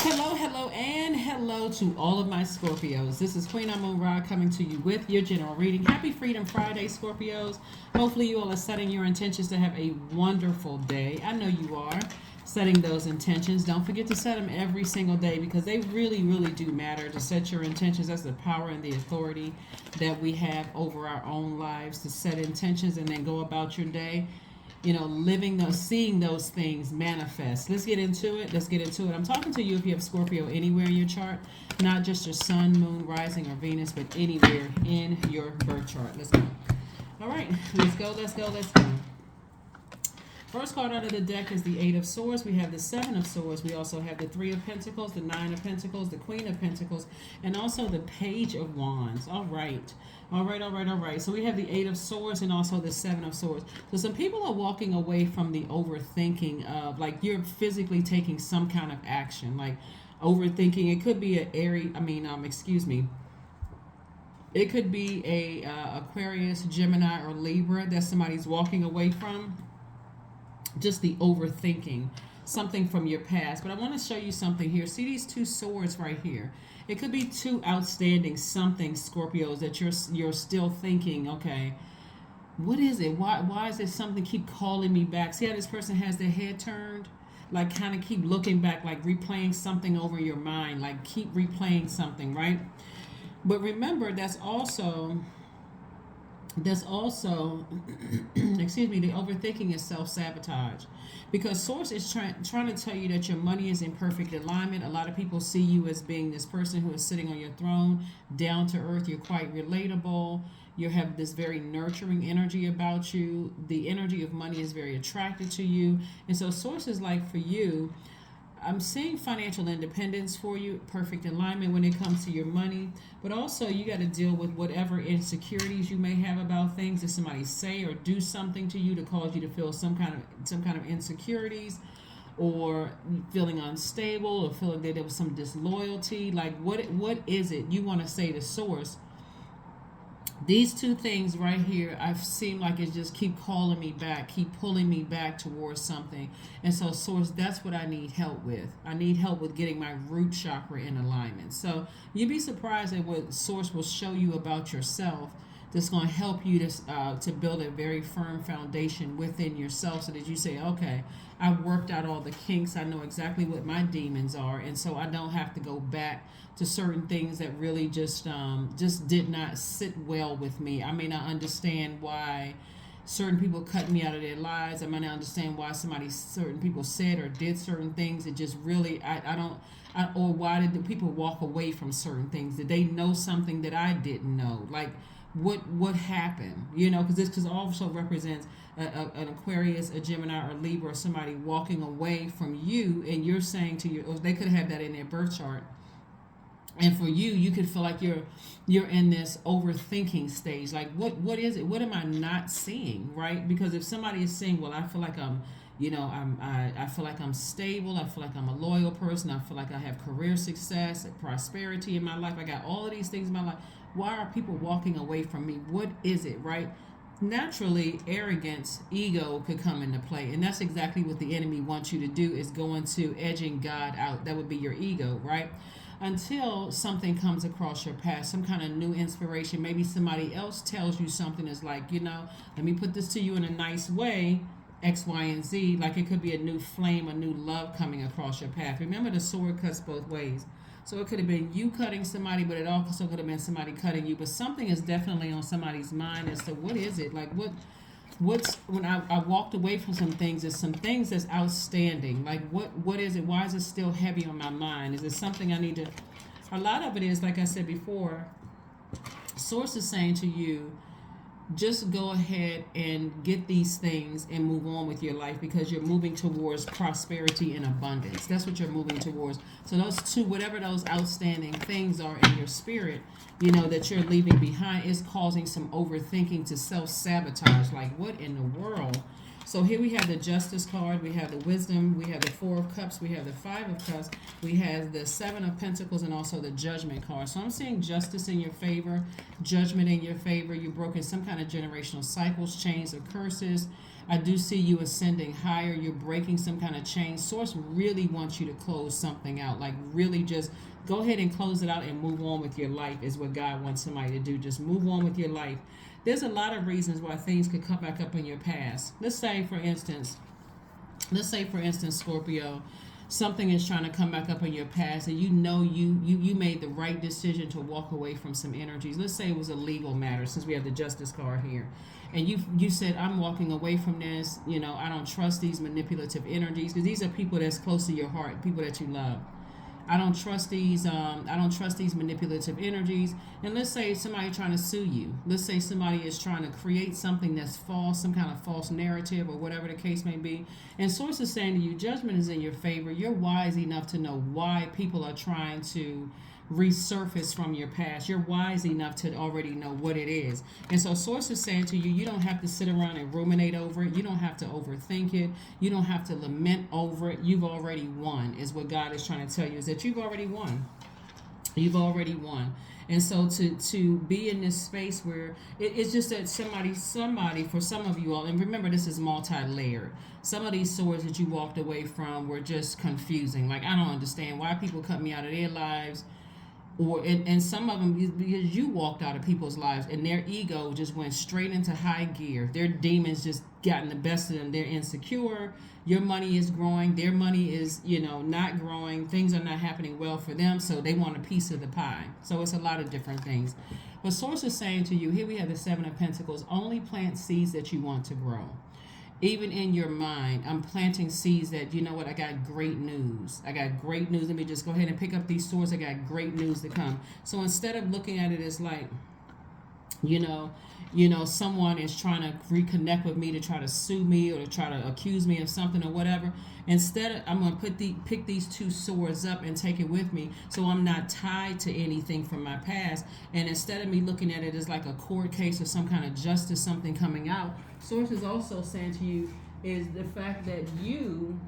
Hello, hello, and hello to all of my Scorpios. This is Queen Moon Ra coming to you with your general reading. Happy Freedom Friday, Scorpios. Hopefully, you all are setting your intentions to have a wonderful day. I know you are setting those intentions. Don't forget to set them every single day because they really, really do matter to set your intentions. That's the power and the authority that we have over our own lives to set intentions and then go about your day, living those, seeing those things manifest. Let's get into it. I'm talking to you if you have Scorpio anywhere in your chart, not just your sun, moon, rising, or Venus, but anywhere in your birth chart. Let's go. All right, let's go. First card out of the deck is the Eight of Swords. We have the Seven of Swords. We also have the Three of Pentacles, the Nine of Pentacles, the Queen of Pentacles, and also the Page of Wands. All right. So we have the Eight of Swords and also the Seven of Swords. So some people are walking away from the overthinking of, like, you're physically taking some kind of action, like overthinking. It could be it could be a Aquarius, Gemini, or Libra that somebody's walking away from. Just the overthinking something from your past. But I want to show you something here. See these two swords right here? It could be two outstanding something, Scorpios, that you're still thinking, okay, what is it? Why is it something keep calling me back? See how this person has their head turned? Like, kind of keep looking back, like replaying something over your mind, like keep replaying something, right? But remember, that's also excuse me, the overthinking is self-sabotage, because source is trying to tell you that your money is in perfect alignment. A lot of people see you as being this person who is sitting on your throne, down to earth. You're quite relatable. You have this very nurturing energy about you. The energy of money is very attracted to you. And so source is like, for you, I'm seeing financial independence for you, perfect alignment when it comes to your money. But also, you got to deal with whatever insecurities you may have about things. Did somebody say or do something to you to cause you to feel some kind of insecurities, or feeling unstable, or feeling that there was some disloyalty? Like, what is it you want to say to source? These two things right here, I've seen like it just keep calling me back, keep pulling me back towards something. And so source, that's what I need help with. I need help with getting my root chakra in alignment. So you'd be surprised at what source will show you about yourself that's going to help you to build a very firm foundation within yourself, so that you say, okay, I've worked out all the kinks. I know exactly what my demons are, and so I don't have to go back to certain things that really just did not sit well with me. I may not understand why certain people cut me out of their lives. I might not understand why certain people said or did certain things. It just really, or why did the people walk away from certain things? Did they know something that I didn't know? Like, what happened? Because this also represents an Aquarius, a Gemini, or Libra, or somebody walking away from you, and you're saying to you, or they could have that in their birth chart. And for you, you could feel like you're in this overthinking stage. Like, what is it? What am I not seeing, right? Because if somebody is saying, well, I feel like I feel like I'm stable. I feel like I'm a loyal person. I feel like I have career success and prosperity in my life. I got all of these things in my life. Why are people walking away from me? What is it, right? Naturally, arrogance, ego could come into play. And that's exactly what the enemy wants you to do, is go into edging God out. That would be your ego, right? Until something comes across your path, some kind of new inspiration. Maybe somebody else tells you something that's like, let me put this to you in a nice way, X, Y, and Z. Like, it could be a new flame, a new love coming across your path. Remember, the sword cuts both ways. So it could have been you cutting somebody, but it also could have been somebody cutting you. But something is definitely on somebody's mind as to what is it? Like, what's when I walked away from some things, there's some things that's outstanding. Like, what is it? Why is it still heavy on my mind? Is it something I need to... A lot of it is, like I said before, source is saying to you, just go ahead and get these things and move on with your life, because you're moving towards prosperity and abundance. That's what you're moving towards. So those two, whatever those outstanding things are in your spirit, that you're leaving behind, is causing some overthinking to self-sabotage. Like, what in the world? So here we have the Justice card, we have the Wisdom, we have the Four of Cups, we have the Five of Cups, we have the Seven of Pentacles, and also the Judgment card. So I'm seeing justice in your favor, judgment in your favor. You've broken some kind of generational cycles, chains, or curses. I do see you ascending higher. You're breaking some kind of chain. Source really wants you to close something out. Like really just go ahead and close it out and move on with your life is what God wants somebody to do. Just move on with your life. There's a lot of reasons why things could come back up in your past. Let's say for instance, Scorpio, something is trying to come back up in your past and you know you made the right decision to walk away from some energies. Let's say it was a legal matter, since we have the Justice card here, and you said, I'm walking away from this. I don't trust these manipulative energies, because these are people that's close to your heart, people that you love. I don't trust these manipulative energies. And let's say somebody trying to sue you. Let's say somebody is trying to create something that's false, some kind of false narrative or whatever the case may be. And source is saying to you, judgment is in your favor. You're wise enough to know why people are trying to resurface from your past. You're wise enough to already know what it is. And so source is saying to you, you don't have to sit around and ruminate over it. You don't have to overthink it. You don't have to lament over it. You've already won, is what God is trying to tell you, is that you've already won. You've already won. And so to be in this space where it's just that somebody, for some of you all, and remember this is multi-layered. Some of these swords that you walked away from were just confusing. Like, I don't understand why people cut me out of their lives. And some of them, because you walked out of people's lives and their ego just went straight into high gear. Their demons just gotten the best of them. They're insecure. Your money is growing. Their money is, not growing. Things are not happening well for them. So they want a piece of the pie. So it's a lot of different things. But Source is saying to you, here we have the Seven of Pentacles. Only plant seeds that you want to grow. Even in your mind, I'm planting seeds that, you know what, I got great news. I got great news. Let me just go ahead and pick up these swords. I got great news to come. So instead of looking at it as like, someone is trying to reconnect with me to try to sue me or to try to accuse me of something or whatever. Instead, I'm going to pick these two swords up and take it with me, so I'm not tied to anything from my past. And instead of me looking at it as like a court case or some kind of justice, something coming out, Source is also saying to you is the fact that you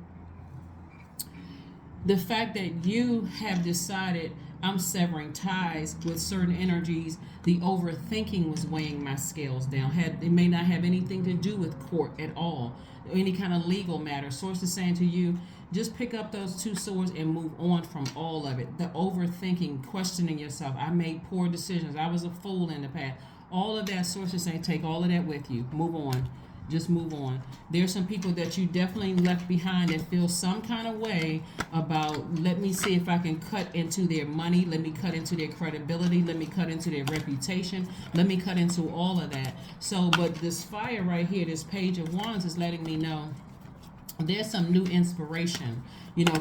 have decided, I'm severing ties with certain energies. The overthinking was weighing my scales down. It may not have anything to do with court at all, any kind of legal matter. Source is saying to you, just pick up those two swords and move on from all of it. The overthinking, questioning yourself. I made poor decisions. I was a fool in the past. All of that, Source is saying, take all of that with you. Move on. Just move on. There's some people that you definitely left behind that feel some kind of way about, let me see if I can cut into their money. Let me cut into their credibility. Let me cut into their reputation. Let me cut into all of that. So, but this fire right here, this Page of Wands is letting me know there's some new inspiration,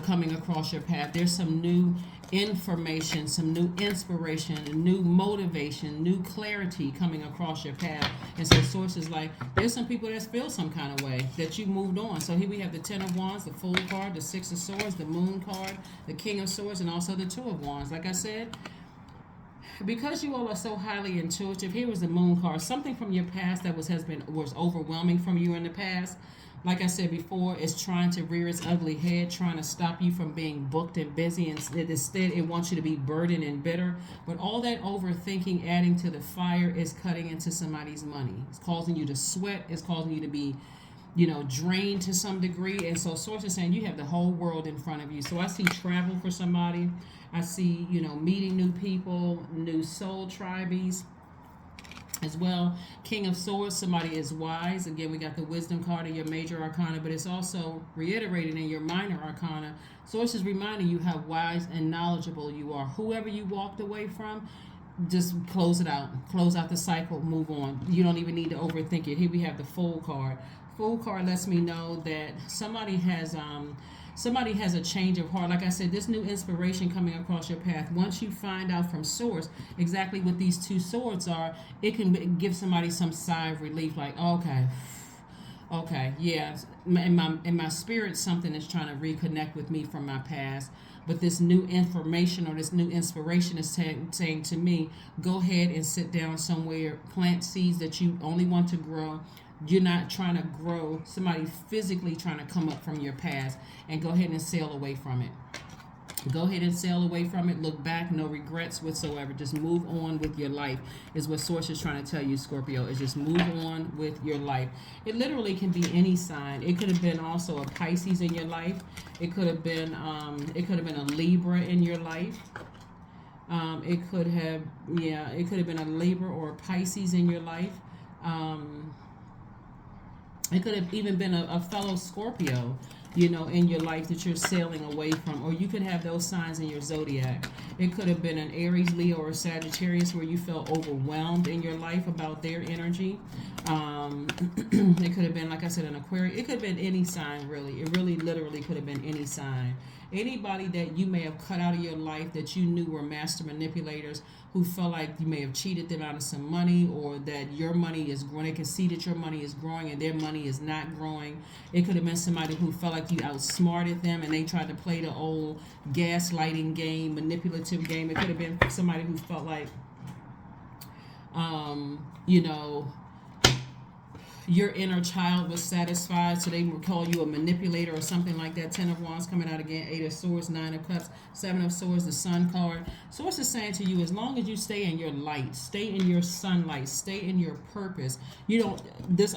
coming across your path. There's some new information, some new inspiration, new motivation, new clarity coming across your path. And so Source is like, there's some people that feel some kind of way that you moved on. So here we have the Ten of Wands, the Fool card, the Six of Swords, the Moon card, the King of Swords, and also the Two of Wands. Like I said, because you all are so highly intuitive, here was the Moon card. Something from your past that was overwhelming from you in the past. Like I said before, it's trying to rear its ugly head, trying to stop you from being booked and busy. And instead, it wants you to be burdened and bitter. But all that overthinking adding to the fire is cutting into somebody's money. It's causing you to sweat. It's causing you to be, drained to some degree. And so Source is saying you have the whole world in front of you. So I see travel for somebody. I see, meeting new people, new soul tribes. As well, King of Swords, somebody is wise. Again, we got the Wisdom card in your major arcana, but it's also reiterated in your minor arcana. Source is reminding you how wise and knowledgeable you are. Whoever you walked away from, just close it out. Close out the cycle, move on. You don't even need to overthink it. Here we have the Fool card. Fool card lets me know that somebody has a change of heart. Like I said, this new inspiration coming across your path. Once you find out from Source exactly what these two swords are, it can give somebody some sigh of relief. Like, okay, yeah. In my spirit, something is trying to reconnect with me from my past. But this new information or this new inspiration is saying to me, go ahead and sit down somewhere, plant seeds that you only want to grow. You're not trying to grow somebody physically trying to come up from your past, and go ahead and sail away from it. Go ahead and sail away from it. Look back, no regrets whatsoever. Just move on with your life, is what Source is trying to tell you, Scorpio. Is just move on with your life. It literally can be any sign. It could have been also a Pisces in your life. It could have been a Libra in your life. It could have been a Libra or a Pisces in your life. It could have even been a fellow Scorpio, in your life that you're sailing away from. Or you could have those signs in your zodiac. It could have been an Aries, Leo, or Sagittarius where you felt overwhelmed in your life about their energy. It could have been, like I said, an Aquarius. It could have been any sign, really. It really literally could have been any sign. Anybody that you may have cut out of your life that you knew were master manipulators, who felt like you may have cheated them out of some money, or that your money is growing. They can see that your money is growing and their money is not growing. It could have been somebody who felt like you outsmarted them and they tried to play the old gaslighting game, manipulative game. It could have been somebody who felt like, your inner child was satisfied, so they would call you a manipulator or something like that. 10 of Wands coming out again, 8 of Swords, 9 of Cups, 7 of Swords, the Sun card. Source is saying to you, as long as you stay in your light, stay in your sunlight, stay in your purpose,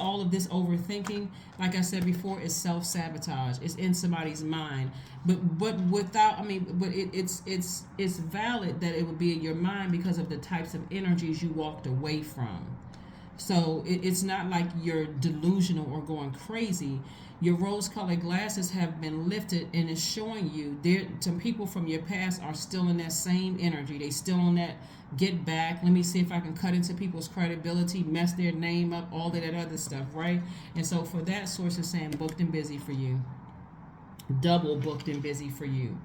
all of this overthinking, like I said before, is self-sabotage. It's in somebody's mind. But it's valid that it would be in your mind because of the types of energies you walked away from. So it's not like you're delusional or going crazy. Your rose-colored glasses have been lifted, and it's showing you some people from your past are still in that same energy. They still on that get back. Let me see if I can cut into people's credibility, mess their name up, all of that other stuff, right? And so for that, Source is saying booked and busy for you. Double booked and busy for you.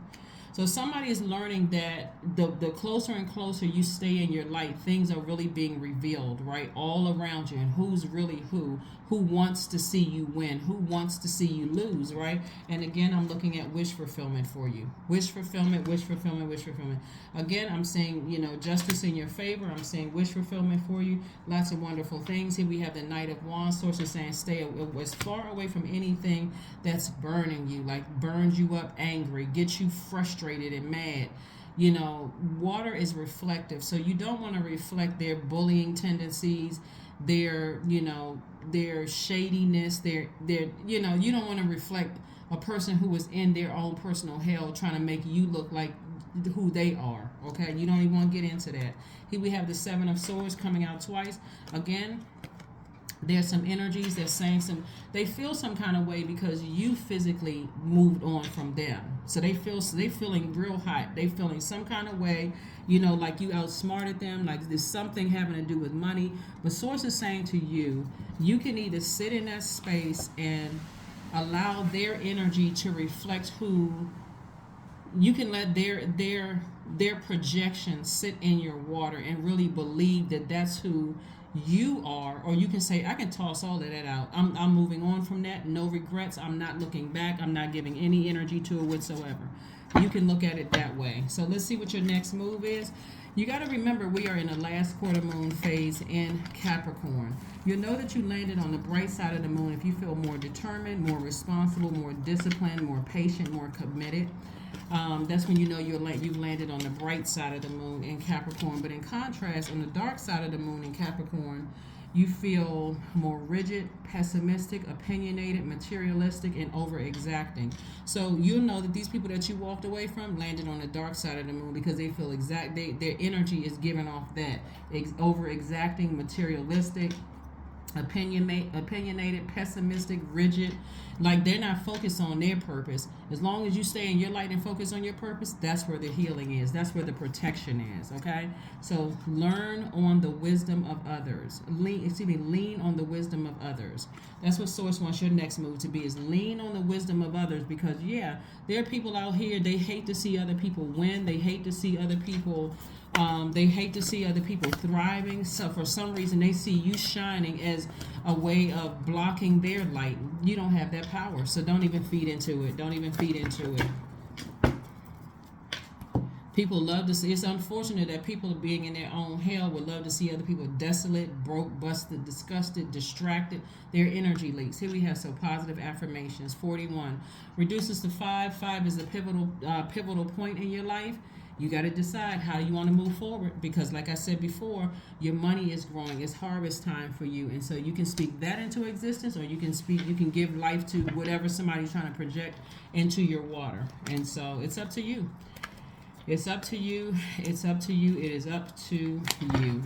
So somebody is learning that the closer and closer you stay in your light, things are really being revealed, right? All around you, and who's really who wants to see you win, who wants to see you lose, right? And again, I'm looking at wish fulfillment for you. Wish fulfillment, wish fulfillment, wish fulfillment. Again, I'm saying, justice in your favor. I'm saying wish fulfillment for you. Lots of wonderful things. Here we have the Knight of Wands. Source is saying stay as far away from anything that's burning you, like burns you up angry, gets you frustrated and mad. Water is reflective, so you don't want to reflect their bullying tendencies, their shadiness, their you don't want to reflect a person who is in their own personal hell trying to make you look like who they are. Okay, you don't even want to get into that. Here we have the 7 of Swords coming out twice. Again, there's some energies that's saying they feel some kind of way because you physically moved on from them. So they feeling real hot. They feeling some kind of way, like you outsmarted them, like there's something having to do with money. But Source is saying to you, you can either sit in that space and allow their energy to reflect who you can let their projection sit in your water and really believe that that's who you are, or you can say, I can toss all of that out. I'm moving on from that. No regrets. I'm not looking back. I'm not giving any energy to it whatsoever. You can look at it that way. So let's see what your next move is. You got to remember, we are in the last quarter moon phase in Capricorn. You'll know that you landed on the bright side of the moon if you feel more determined, more responsible, more disciplined, more patient, more committed. That's when you know you've landed on the bright side of the moon in Capricorn. But in contrast, on the dark side of the moon in Capricorn, you feel more rigid, pessimistic, opinionated, materialistic, and over-exacting. So you'll know that these people that you walked away from landed on the dark side of the moon because they feel their energy is giving off that over-exacting, materialistic, opinionated, pessimistic, rigid. Like they're not focused on their purpose. As long as you stay in your light and focus on your purpose, that's where the healing is. That's where the protection is. Okay, so learn on the wisdom of others. Lean on the wisdom of others. That's what Source wants your next move to be, is lean on the wisdom of others. Because there are people out here, they hate to see other people win. They hate to see other people thriving. So for some reason, they see you shining as a way of blocking their light. You don't have that power, so don't even feed into it. Don't even feed into it. People love to see. It's unfortunate that people being in their own hell would love to see other people desolate, broke, busted, disgusted, distracted. Their energy leaks. Here we have some positive affirmations. 41 reduces to 5. 5 is a pivotal point in your life. You got to decide how you want to move forward, because like I said before, your money is growing. It's harvest time for you, and so you can speak that into existence, or you can give life to whatever somebody's trying to project into your water. And so it's up to you. It's up to you. It's up to you. It is up to you.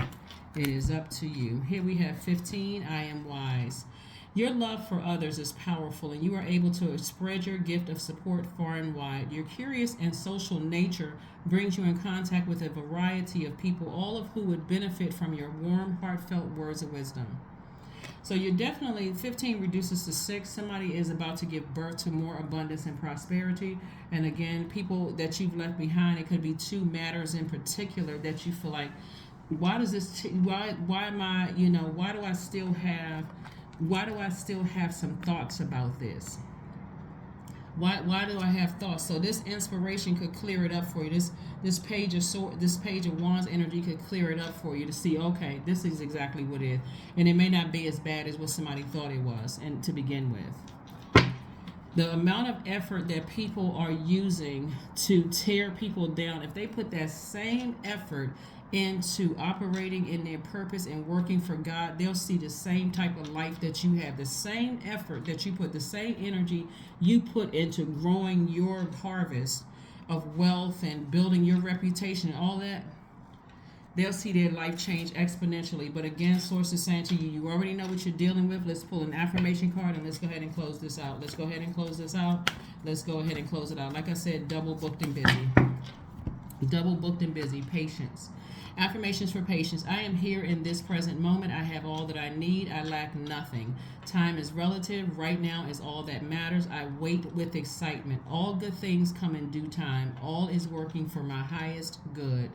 It is up to you. Here we have 15. I am wise. Your love for others is powerful, and you are able to spread your gift of support far and wide. Your curious and social nature brings you in contact with a variety of people, all of who would benefit from your warm, heartfelt words of wisdom. So you're definitely, 15 reduces to 6. Somebody is about to give birth to more abundance and prosperity. And again, people that you've left behind, it could be 2 matters in particular that you feel like, why does this, why am I, why do I still have some thoughts about this? Why do I have thoughts? So this inspiration could clear it up for you. This page of wands energy could clear it up for you to see, okay, this is exactly what it is, and it may not be as bad as what somebody thought it was, and to begin with. The amount of effort that people are using to tear people down, if they put that same effort into operating in their purpose and working for God, they'll see the same type of life that you have, the same effort that you put, the same energy you put into growing your harvest of wealth and building your reputation and all that. They'll see their life change exponentially. But again, source is saying to you, you already know what you're dealing with. Let's pull an affirmation card and let's go ahead and close this out. Let's go ahead and close this out. Let's go ahead and close it out. Like I said, double booked and busy. Double booked and busy. Patience. Affirmations for patience. I am here in this present moment. I have all that I need. I lack nothing. Time is relative. Right now is all that matters. I wait with excitement. All good things come in due time. All is working for my highest good.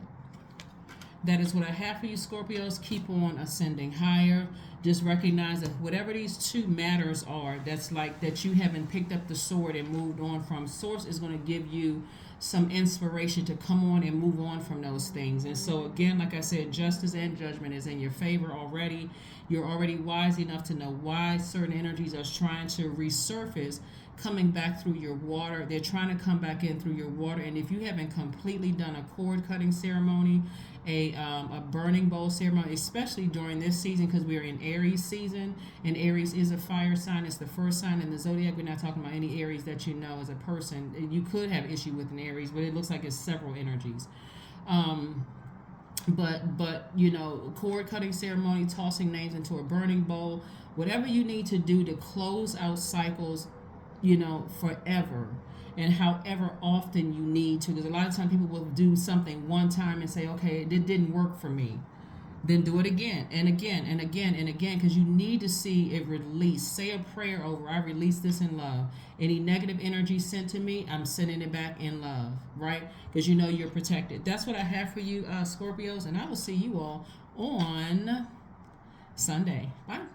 That is what I have for you, Scorpios. Keep on ascending higher. Just recognize that whatever these 2 matters are, that's like that you haven't picked up the sword and moved on from, Source is going to give you some inspiration to come on and move on from those things. And so again, like I said, justice and judgment is in your favor already. You're already wise enough to know why certain energies are trying to resurface, coming back through your water. They're trying to come back in through your water. And if you haven't completely done a cord cutting ceremony, a burning bowl ceremony, especially during this season, because we are in Aries season, and Aries is a fire sign. It's the first sign in the zodiac. We're not talking about any Aries that you know as a person. You could have issue with an Aries, but it looks like it's several energies. But cord cutting ceremony, tossing names into a burning bowl, whatever you need to do to close out cycles, forever. And however often you need to, because a lot of times people will do something one time and say, okay, it didn't work for me. Then do it again and again and again and again, because you need to see it release. Say a prayer over, I release this in love. Any negative energy sent to me, I'm sending it back in love, right? Because you're protected. That's what I have for you, Scorpios, and I will see you all on Sunday. Bye.